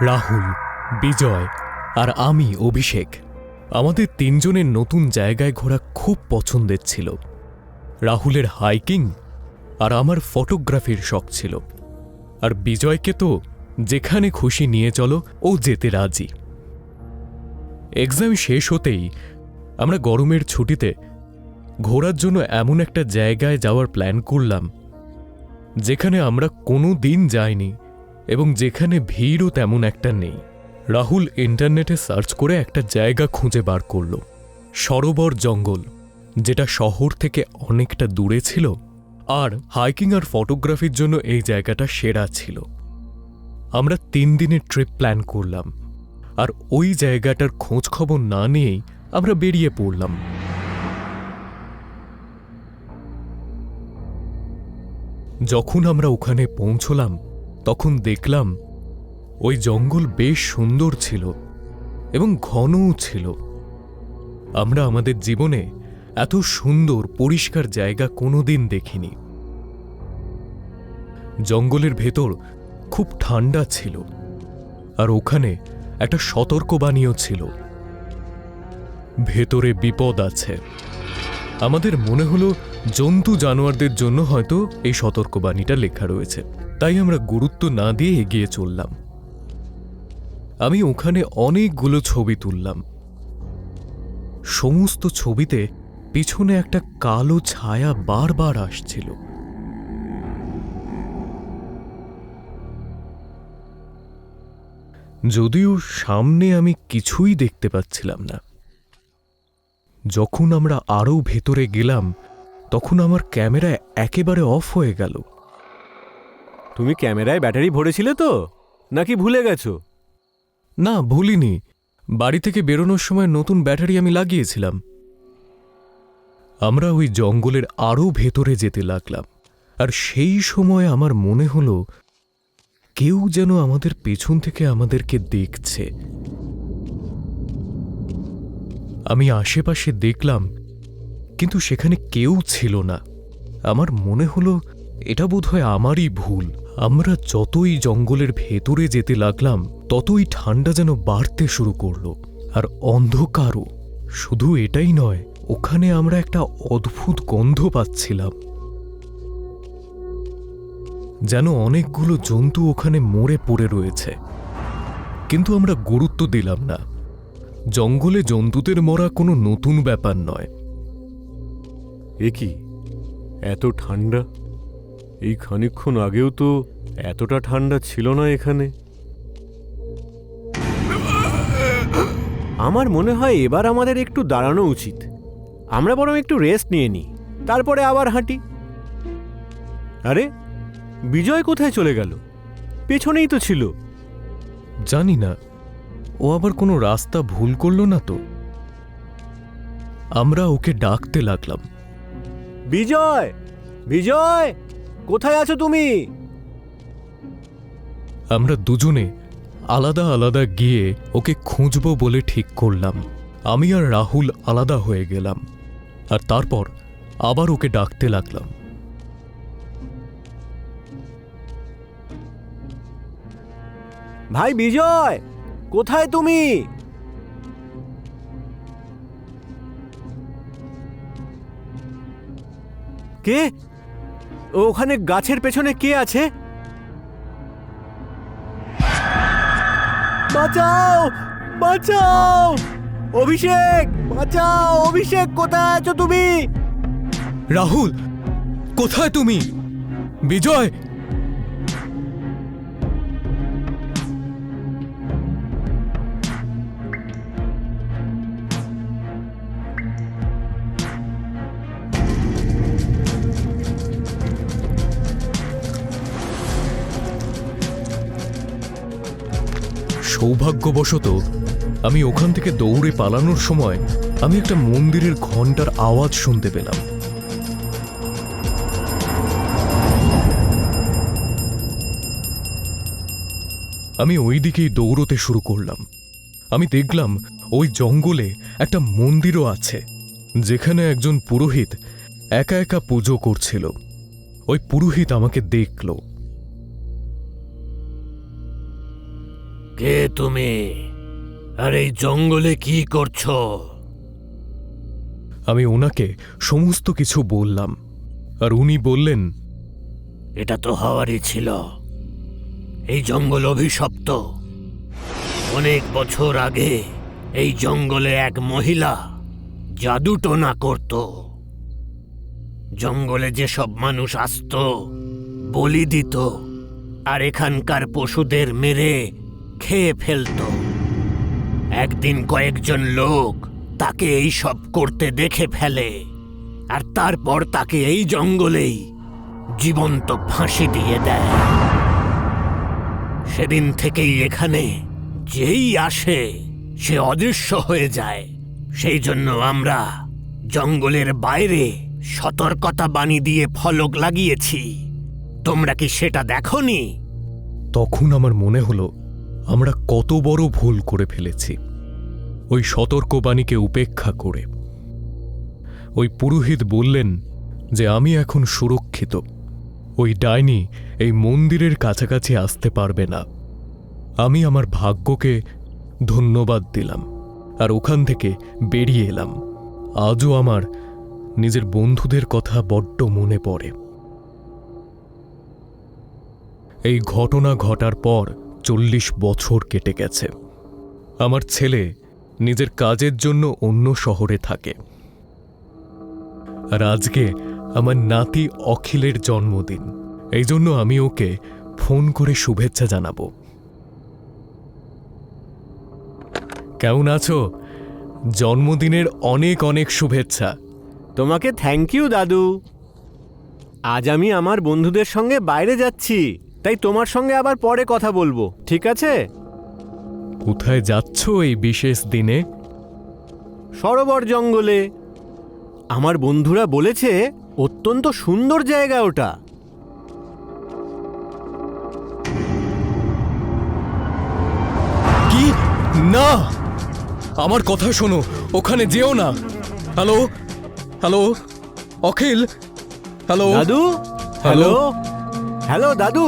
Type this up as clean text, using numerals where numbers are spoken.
রাহুল, বিজয় আর আমি অভিষেক, আমাদের তিনজনের নতুন জায়গায় ঘোরা খুব পছন্দের ছিল। রাহুলের হাইকিং আর আমার ফটোগ্রাফির শখ ছিল, আর বিজয়কে তো যেখানে খুশি নিয়ে চলো ও যেতে রাজি। এক্সাম শেষ হতেই আমরা গরমের ছুটিতে ঘোরার জন্য এমন একটা জায়গায় যাওয়ার প্ল্যান করলাম যেখানে আমরা কোনো দিন যাইনি এবং যেখানে ভিড়ও তেমন একটা নেই। রাহুল ইন্টারনেটে সার্চ করে একটা জায়গা খুঁজে বার করল, সরোবর জঙ্গল, যেটা শহর থেকে অনেকটা দূরে ছিল, আর হাইকিং আর ফটোগ্রাফির জন্য এই জায়গাটা সেরা ছিল। আমরা 3 দিনের ট্রিপ প্ল্যান করলাম, আর ওই জায়গাটার খোঁজ খবর না নিয়েই আমরা বেরিয়ে পড়লাম। যখন আমরা ওখানে পৌঁছলাম তখন দেখলাম ওই জঙ্গল বেশ সুন্দর ছিল এবং ঘনও ছিল। আমরা আমাদের জীবনে এত সুন্দর পরিষ্কার জায়গা কোনোদিন দেখিনি। জঙ্গলের ভেতর খুব ঠান্ডা ছিল, আর ওখানে একটা সতর্কবাণীও ছিল, ভেতরে বিপদ আছে। আমাদের মনে হলো জন্তু জানোয়ারদের জন্য হয়তো এই সতর্কবাণীটা লেখা রয়েছে, তাই আমরা গুরুত্ব না দিয়ে এগিয়ে চললাম। আমি ওখানে অনেকগুলো ছবি তুললাম। সমস্ত ছবিতে পিছনে একটা কালো ছায়া বারবার আসছিল। যদিও সামনে আমি কিছুই দেখতে পাচ্ছিলাম না। যখন আমরা আরও ভেতরে গেলাম তখন আমার ক্যামেরা একেবারে অফ হয়ে গেল। তুমি ক্যামেরায় ব্যাটারি ভরেছিলে তো, নাকি ভুলে গেছো? না, ভুলিনি। বাড়ি থেকে বেরোনোর সময় নতুন ব্যাটারি আমি লাগিয়েছিলাম। আমরা ওই জঙ্গলের আরও ভেতরে যেতে লাগলাম, আর সেই সময় আমার মনে হলো কেউ যেন আমাদের পেছন থেকে আমাদেরকে দেখছে। আমি আশেপাশে দেখলাম, কিন্তু সেখানে কেউ ছিল না। আমার মনে হলো এটা বোধহয় আমারই ভুল। আমরা যতই জঙ্গলের ভেতরে যেতে লাগলাম ততই ঠান্ডা যেন বাড়তে শুরু করলো, আর অন্ধকারও। শুধু এটাই নয়, ওখানে আমরা একটা অদ্ভুত গন্ধ পাচ্ছিলাম, যেন অনেকগুলো জন্তু ওখানে মরে পড়ে রয়েছে। কিন্তু আমরা গুরুত্ব দিলাম না। জঙ্গলে জন্তুদের মরা কোনো নতুন ব্যাপার নয়। এ কি, এত ঠান্ডা? এই খানিকক্ষণ আগেও তো এতটা ঠান্ডা ছিল না এখানে। আমার মনে হয় এবার আমাদের একটু দাঁড়ানো উচিত। আমরা বরং একটু রেস্ট নিয়ে নিই, তারপরে আবার হাঁটি। আরে, বিজয় কোথায় চলে গেল? পেছনেই তো ছিল। জানি না, ও আবার কোনো রাস্তা ভুল করল না তো। আমরা ওকে ডাকতে লাগলাম, বিজয়, বিজয়, কোথায় আছো তুমি? আমরা দুজনে আলাদা আলাদা গিয়ে ওকে খুঁজব বলে ঠিক করলাম। আমি আর রাহুল আলাদা হয়ে গেলাম, আর তারপর আবার ওকে ডাকতে লাগলাম। ভাই বিজয়, কোথায় তুমি? কে? ওখানে গাছের পেছনে কে আছে? বাঁচাও, বাঁচাও! অভিষেক, বাঁচাও! অভিষেক, কোথায় আছো তুমি? রাহুল, কোথায় তুমি? বিজয়! সৌভাগ্যবশত আমি ওখান থেকে দৌড়ে পালানোর সময় আমি একটা মন্দিরের ঘণ্টার আওয়াজ শুনতে পেলাম। আমি ওই দিকেই দৌড়তে শুরু করলাম। আমি দেখলাম ওই জঙ্গলে একটা মন্দিরও আছে, যেখানে একজন পুরোহিত একা একা পুজো করছিল। ওই পুরোহিত আমাকে দেখল। কে তুমি? আর এই জঙ্গলে কি করছো? আমি ওনাকে সমস্ত কিছু বললাম, আর উনি বললেন, এটা তো হওয়ারই ছিল। এই জঙ্গল অভিশপ্ত। অনেক বছর আগে এই জঙ্গলে এক মহিলা জাদুটোনা করত। জঙ্গলে যেসব মানুষ আসতো বলি দিত, আর এখানকার পশুদের মেরে খেয়ে ফেলতো। একদিন কয়েকজন লোক তাকে এই সব করতে দেখে ফেলে, আর তারপর তাকে এই জঙ্গলেই জীবন্ত ফাঁসি দিয়ে দেয়। সেদিন থেকেই এখানে যেই আসে সে অদৃশ্য হয়ে যায়। সেই জন্য আমরা জঙ্গলের বাইরে সতর্কতা বাণী দিয়ে ফলক লাগিয়েছি। তোমরা কি সেটা দেখোনি? তখন আমার মনে হলো আমরা কত বড় ভুল করে ফেলেছি। ওই সতর্কবাণীকে উপেক্ষা করে ওই পুরোহিত বললেন যে আমি এখন সুরক্ষিত। ওই ডাইনি এই মন্দিরের কাছাকাছি আসতে পারবে না। আমি আমার ভাগ্যকে ধন্যবাদ দিলাম আর ওখান থেকে বেরিয়ে এলাম। আজও আমার নিজের বন্ধুদের কথা বড্ড মনে পড়ে। এই ঘটনা ঘটার পর 40 বছর কেটে গেছে। আমার ছেলে নিজের কাজের জন্য অন্য শহরে থাকে, আর আজকে আমার নাতি অখিলের জন্মদিন। এই জন্য আমি ওকে ফোন করে শুভেচ্ছা জানাবো। কেমন আছো? জন্মদিনের অনেক অনেক শুভেচ্ছা। তোমাকে থ্যাংক ইউ দাদু। আজ আমি আমার বন্ধুদের সঙ্গে বাইরে যাচ্ছি, তাই তোমার সঙ্গে আবার পরে কথা বলবো, ঠিক আছে? কোথায় যাচ্ছ এই বিশেষ দিনে? সরোবর জঙ্গলে। আমার বন্ধুরা বলেছে অত্যন্ত সুন্দর জায়গা ওটা। কি? না, আমার কথা শোনো, ওখানে যেও না। হ্যালো হ্যালো অখিল, হ্যালো দাদু, হ্যালো হ্যালো দাদু।